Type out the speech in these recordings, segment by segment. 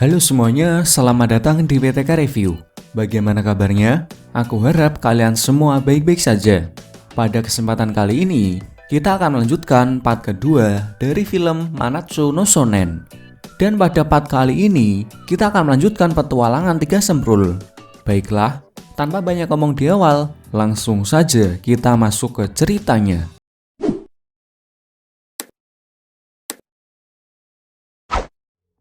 Halo semuanya, selamat datang di WTK Review. Bagaimana kabarnya? Aku harap kalian semua baik-baik saja. Pada kesempatan kali ini, kita akan melanjutkan part kedua dari film Manatsu no Shonen. Dan pada part kali ini, kita akan melanjutkan petualangan Tiga Semprul. Baiklah, tanpa banyak ngomong di awal, langsung saja kita masuk ke ceritanya.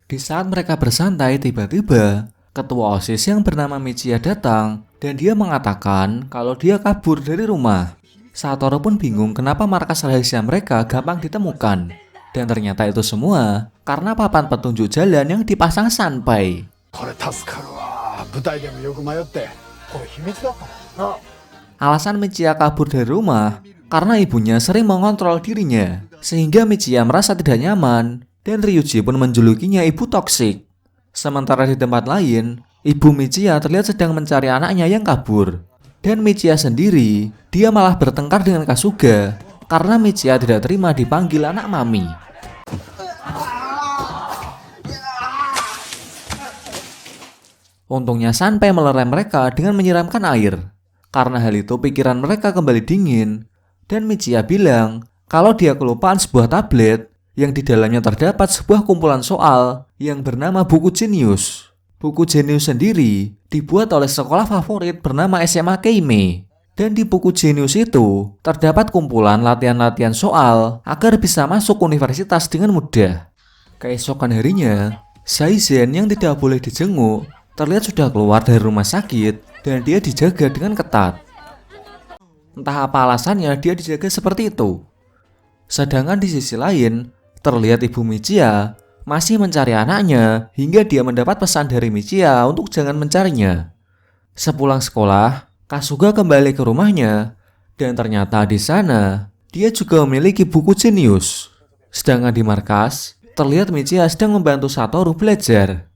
Di saat mereka bersantai, tiba-tiba ketua OSIS yang bernama Michiya datang dan dia mengatakan kalau dia kabur dari rumah. Satoru pun bingung kenapa markas rahasia mereka gampang ditemukan. Dan ternyata itu semua karena papan petunjuk jalan yang dipasang Sanpai. Alasan Michiya kabur dari rumah karena ibunya sering mengontrol dirinya, sehingga Michiya merasa tidak nyaman. Dan Ryuji pun menjulukinya ibu toksik. Sementara di tempat lain, ibu Michiya terlihat sedang mencari anaknya yang kabur. Dan Michiya sendiri, dia malah bertengkar dengan Kasuga karena Michiya tidak terima dipanggil anak mami. Untungnya Sanpai melerai mereka dengan menyiramkan air. Karena hal itu pikiran mereka kembali dingin. Dan Michiya bilang kalau dia kelupaan sebuah tablet yang di dalamnya terdapat sebuah kumpulan soal yang bernama buku jenius. Buku jenius sendiri dibuat oleh sekolah favorit bernama SMA Keimei. Dan di buku jenius itu terdapat kumpulan latihan-latihan soal agar bisa masuk universitas dengan mudah. Keesokan harinya, Saizen yang tidak boleh dijenguk terlihat sudah keluar dari rumah sakit dan dia dijaga dengan ketat. Entah apa alasannya dia dijaga seperti itu. Sedangkan di sisi lain, terlihat ibu Michiya masih mencari anaknya hingga dia mendapat pesan dari Michiya untuk jangan mencarinya. Sepulang sekolah, Kasuga kembali ke rumahnya dan ternyata di sana dia juga memiliki buku jenius. Sedangkan di markas, terlihat Michiya sedang membantu Satoru belajar.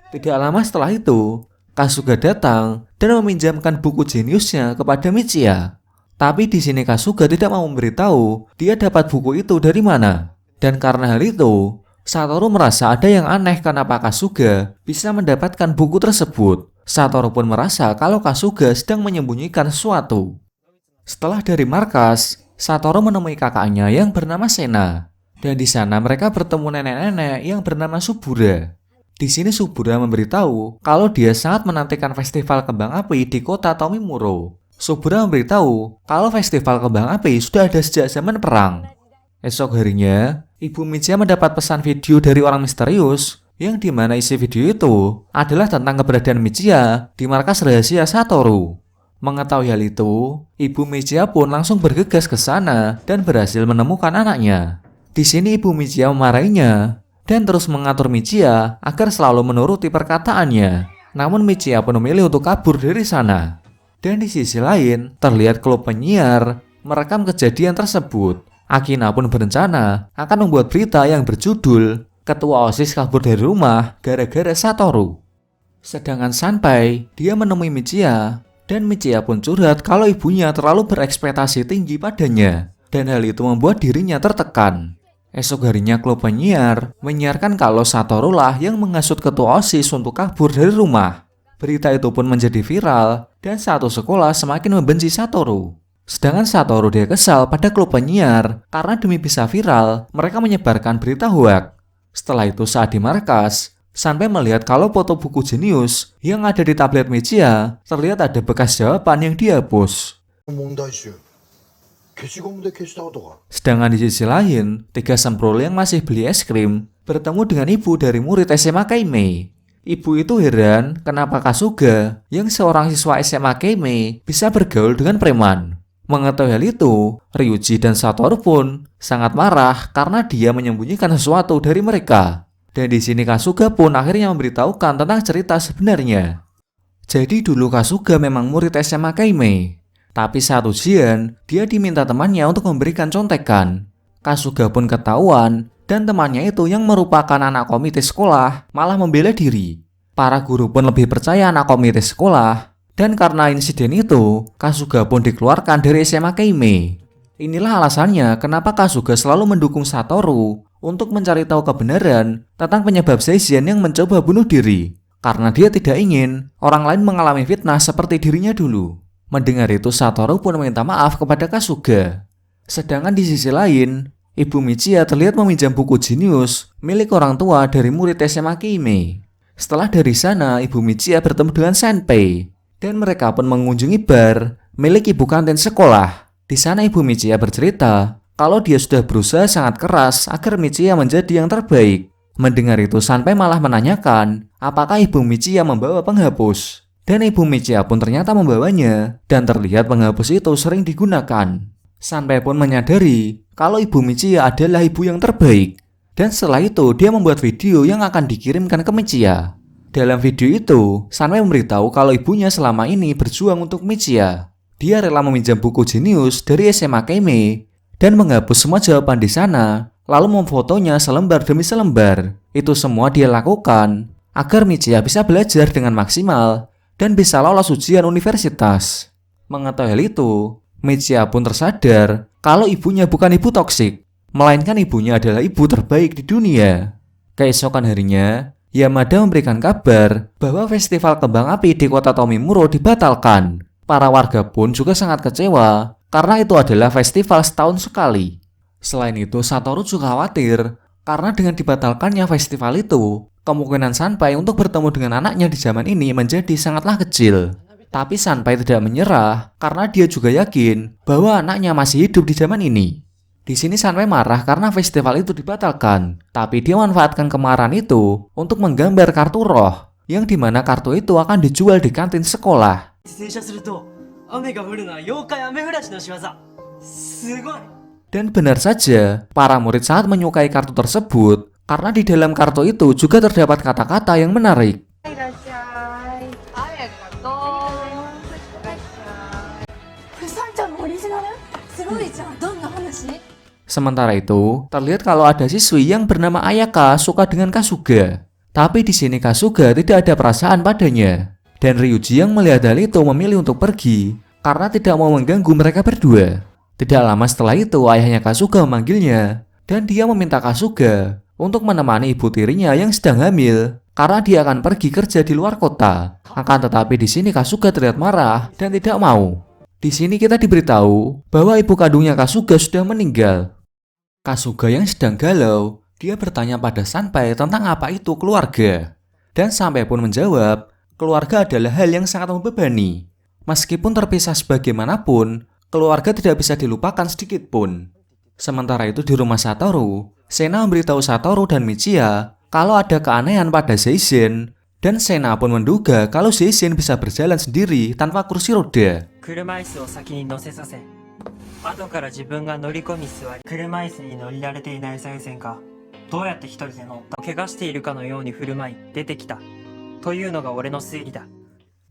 Tidak lama setelah itu, Kasuga datang dan meminjamkan buku jeniusnya kepada Michiya. Tapi di sini Kasuga tidak mau memberitahu dia dapat buku itu dari mana. Dan karena hal itu, Satoru merasa ada yang aneh kenapa Kasuga bisa mendapatkan buku tersebut. Satoru pun merasa kalau Kasuga sedang menyembunyikan sesuatu. Setelah dari markas, Satoru menemui kakaknya yang bernama Sena. Dan di sana mereka bertemu nenek-nenek yang bernama Subura. Di sini Subura memberitahu kalau dia sangat menantikan festival kembang api di kota Tomimuro. Subura memberitahu kalau festival kembang api sudah ada sejak zaman perang. Esok harinya, ibu Michiya mendapat pesan video dari orang misterius yang dimana isi video itu adalah tentang keberadaan Michiya di markas rahasia Satoru. Mengetahui hal itu, ibu Michiya pun langsung bergegas ke sana dan berhasil menemukan anaknya. Di sini ibu Michiya memarahinya dan terus mengatur Michiya agar selalu menuruti perkataannya. Namun Michiya pun memilih untuk kabur dari sana. Dan di sisi lain, terlihat klub penyiar merekam kejadian tersebut. Akina pun berencana akan membuat berita yang berjudul Ketua OSIS kabur dari rumah gara-gara Satoru. Sedangkan Sanpai, dia menemui Michiya dan Michiya pun curhat kalau ibunya terlalu berekspektasi tinggi padanya. Dan hal itu membuat dirinya tertekan. Esok harinya klub penyiar menyiarkan kalau Satoru lah yang menghasut ketua OSIS untuk kabur dari rumah. Berita itu pun menjadi viral dan satu sekolah semakin membenci Satoru. Sedangkan Satoru dia kesal pada klub penyiar karena demi bisa viral, mereka menyebarkan berita hoak. Setelah itu saat di markas, Sanpai melihat kalau foto buku jenius yang ada di tablet Michiya terlihat ada bekas jawaban yang dihapus. Sedangkan di sisi lain, Tiga Semprul yang masih beli es krim bertemu dengan ibu dari murid SMA Keimei. Ibu itu heran kenapa Kasuga yang seorang siswa SMA Keimei bisa bergaul dengan preman. Mengetahui hal itu, Ryuji dan Satoru pun sangat marah karena dia menyembunyikan sesuatu dari mereka. Dan di sini Kasuga pun akhirnya memberitahukan tentang cerita sebenarnya. Jadi dulu Kasuga memang murid SMA Keimei. Tapi saat ujian, dia diminta temannya untuk memberikan contekan. Kasuga pun ketahuan dan temannya itu yang merupakan anak komite sekolah malah membela diri. Para guru pun lebih percaya anak komite sekolah. Dan karena insiden itu, Kasuga pun dikeluarkan dari SMA Keimei. Inilah alasannya kenapa Kasuga selalu mendukung Satoru untuk mencari tahu kebenaran tentang penyebab Seizen yang mencoba bunuh diri. Karena dia tidak ingin orang lain mengalami fitnah seperti dirinya dulu. Mendengar itu, Satoru pun meminta maaf kepada Kasuga. Sedangkan di sisi lain, Ibu Michiya terlihat meminjam buku jenius milik orang tua dari murid SMA Kime. Setelah dari sana, Ibu Michiya bertemu dengan Senpei, dan mereka pun mengunjungi bar milik ibu kantin sekolah. Di sana Ibu Michiya bercerita kalau dia sudah berusaha sangat keras agar Michiya menjadi yang terbaik. Mendengar itu, Senpei malah menanyakan apakah Ibu Michiya membawa penghapus. Dan Ibu Michiya pun ternyata membawanya, dan terlihat penghapus itu sering digunakan. Senpei pun menyadari kalau Ibu Michiya adalah ibu yang terbaik. Dan setelah itu, dia membuat video yang akan dikirimkan ke Michiya. Dalam video itu, Senpei memberitahu kalau ibunya selama ini berjuang untuk Michiya. Dia rela meminjam buku jenius dari SMA Kime dan menghapus semua jawaban di sana, lalu memfotonya selembar demi selembar. Itu semua dia lakukan agar Michiya bisa belajar dengan maksimal dan bisa lolos ujian universitas. Mengetahui hal itu, Michiya pun tersadar kalau ibunya bukan ibu toksik, melainkan ibunya adalah ibu terbaik di dunia. Keesokan harinya, Yamada memberikan kabar bahwa festival kembang api di kota Tomimuro dibatalkan. Para warga pun juga sangat kecewa karena itu adalah festival setahun sekali. Selain itu, Satoru juga khawatir karena dengan dibatalkannya festival itu, kemungkinan Senpei untuk bertemu dengan anaknya di zaman ini menjadi sangatlah kecil. Tapi Senpei tidak menyerah karena dia juga yakin bahwa anaknya masih hidup di zaman ini. Di sini Senpei marah karena festival itu dibatalkan, tapi dia memanfaatkan kemarahan itu untuk menggambar kartu roh, yang dimana kartu itu akan dijual di kantin sekolah. Dan benar saja, para murid sangat menyukai kartu tersebut karena di dalam kartu itu juga terdapat kata-kata yang menarik. Sementara itu, terlihat kalau ada siswi yang bernama Ayaka suka dengan Kasuga. Tapi di sini Kasuga tidak ada perasaan padanya. Dan Ryuji yang melihat hal itu memilih untuk pergi karena tidak mau mengganggu mereka berdua. Tidak lama setelah itu, ayahnya Kasuga memanggilnya dan dia meminta Kasuga untuk menemani ibu tirinya yang sedang hamil karena dia akan pergi kerja di luar kota. Akan tetapi di sini Kasuga terlihat marah dan tidak mau. Di sini kita diberitahu bahwa ibu kandungnya Kasuga sudah meninggal. Kasuga yang sedang galau, dia bertanya pada Senpei tentang apa itu keluarga. Dan Senpei pun menjawab, keluarga adalah hal yang sangat membebani. Meskipun terpisah sebagaimanapun, keluarga tidak bisa dilupakan sedikit pun. Sementara itu di rumah Satoru, Sena memberitahu Satoru dan Michiya kalau ada keanehan pada Seizen, dan Sena pun menduga kalau Seizen bisa berjalan sendiri tanpa kursi roda.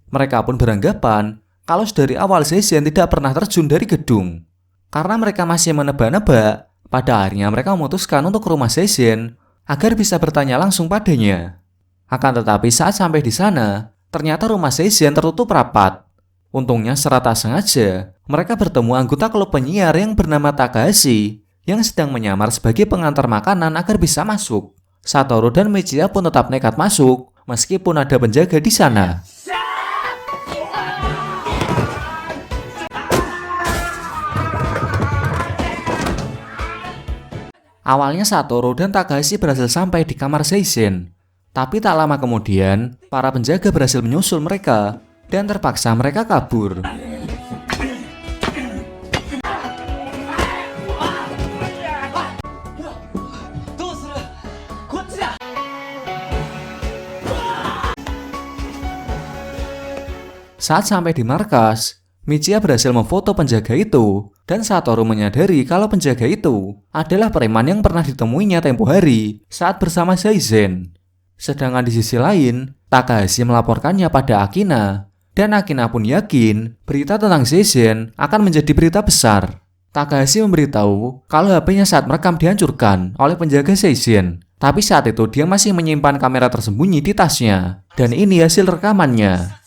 Mereka pun beranggapan kalau dari awal Seizen tidak pernah terjun dari gedung. Karena mereka masih menebak-nebak, pada akhirnya mereka memutuskan untuk ke rumah Seizen agar bisa bertanya langsung padanya. Akan tetapi saat sampai di sana, ternyata rumah Seizen tertutup rapat. Untungnya secara tak sengaja, mereka bertemu anggota klub penyiar yang bernama Takahashi yang sedang menyamar sebagai pengantar makanan agar bisa masuk. Satoru dan Michiya pun tetap nekat masuk meskipun ada penjaga di sana. Awalnya Satoru dan Takahashi berhasil sampai di kamar Seizen. Tapi tak lama kemudian, para penjaga berhasil menyusul mereka dan terpaksa mereka kabur. Saat sampai di markas, Michiya berhasil memfoto penjaga itu, dan Satoru menyadari kalau penjaga itu adalah preman yang pernah ditemuinya tempo hari saat bersama Seizen. Sedangkan di sisi lain, Takahashi melaporkannya pada Akina, dan Akina pun yakin berita tentang Seizen akan menjadi berita besar. Takahashi memberitahu kalau HP-nya saat merekam dihancurkan oleh penjaga Seizen, tapi saat itu dia masih menyimpan kamera tersembunyi di tasnya, dan ini hasil rekamannya.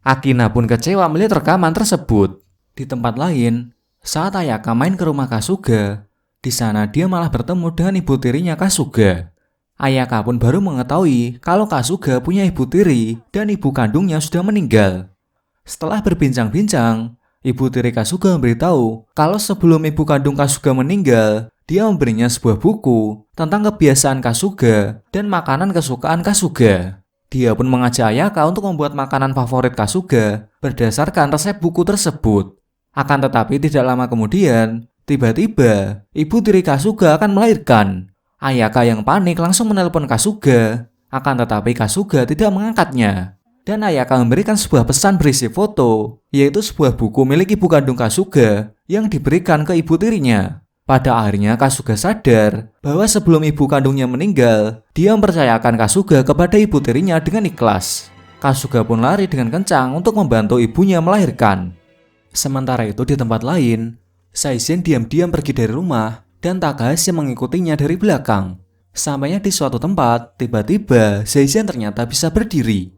Akina pun kecewa melihat rekaman tersebut. Di tempat lain, saat Ayaka main ke rumah Kasuga, di sana dia malah bertemu dengan ibu tirinya Kasuga. Ayaka pun baru mengetahui kalau Kasuga punya ibu tiri dan ibu kandungnya sudah meninggal. Setelah berbincang-bincang, ibu tiri Kasuga memberitahu kalau sebelum ibu kandung Kasuga meninggal, dia memberinya sebuah buku tentang kebiasaan Kasuga dan makanan kesukaan Kasuga. Dia pun mengajak Ayaka untuk membuat makanan favorit Kasuga berdasarkan resep buku tersebut. Akan tetapi tidak lama kemudian, tiba-tiba ibu tiri Kasuga akan melahirkan. Ayaka yang panik langsung menelpon Kasuga. Akan tetapi Kasuga tidak mengangkatnya. Dan Ayaka memberikan sebuah pesan berisi foto, yaitu sebuah buku milik ibu kandung Kasuga yang diberikan ke ibu tirinya. Pada akhirnya Kasuga sadar bahwa sebelum ibu kandungnya meninggal, dia mempercayakan Kasuga kepada ibu tirinya dengan ikhlas. Kasuga pun lari dengan kencang untuk membantu ibunya melahirkan. Sementara itu di tempat lain, Saizen diam-diam pergi dari rumah dan Takahashi mengikutinya dari belakang. Sampainya di suatu tempat, tiba-tiba Saizen ternyata bisa berdiri.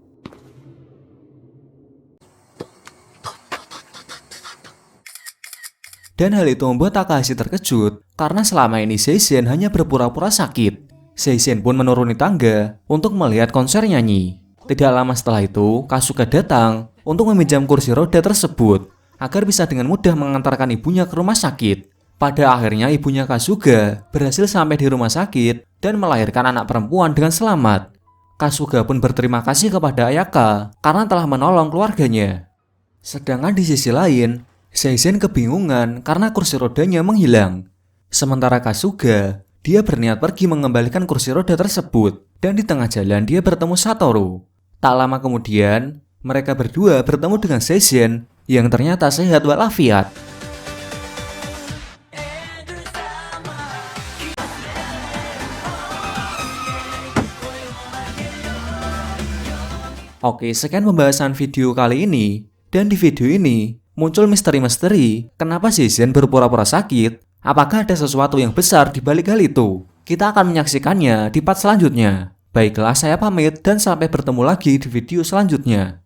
Dan hal itu membuat Takahashi terkejut karena selama ini Saizen hanya berpura-pura sakit. Saizen pun menuruni tangga untuk melihat konser nyanyi. Tidak lama setelah itu, Kasuga datang untuk meminjam kursi roda tersebut agar bisa dengan mudah mengantarkan ibunya ke rumah sakit. Pada akhirnya ibunya Kasuga berhasil sampai di rumah sakit dan melahirkan anak perempuan dengan selamat. Kasuga pun berterima kasih kepada Ayaka karena telah menolong keluarganya. Sedangkan di sisi lain, Saizen kebingungan karena kursi rodanya menghilang. Sementara Kasuga, dia berniat pergi mengembalikan kursi roda tersebut dan di tengah jalan dia bertemu Satoru. Tak lama kemudian, mereka berdua bertemu dengan Saizen yang ternyata sehat walafiat. Oke, sekian pembahasan video kali ini. Dan di video ini, muncul misteri-misteri kenapa Saizen berpura-pura sakit. Apakah ada sesuatu yang besar di balik hal itu? Kita akan menyaksikannya di part selanjutnya. Baiklah, saya pamit dan sampai bertemu lagi di video selanjutnya.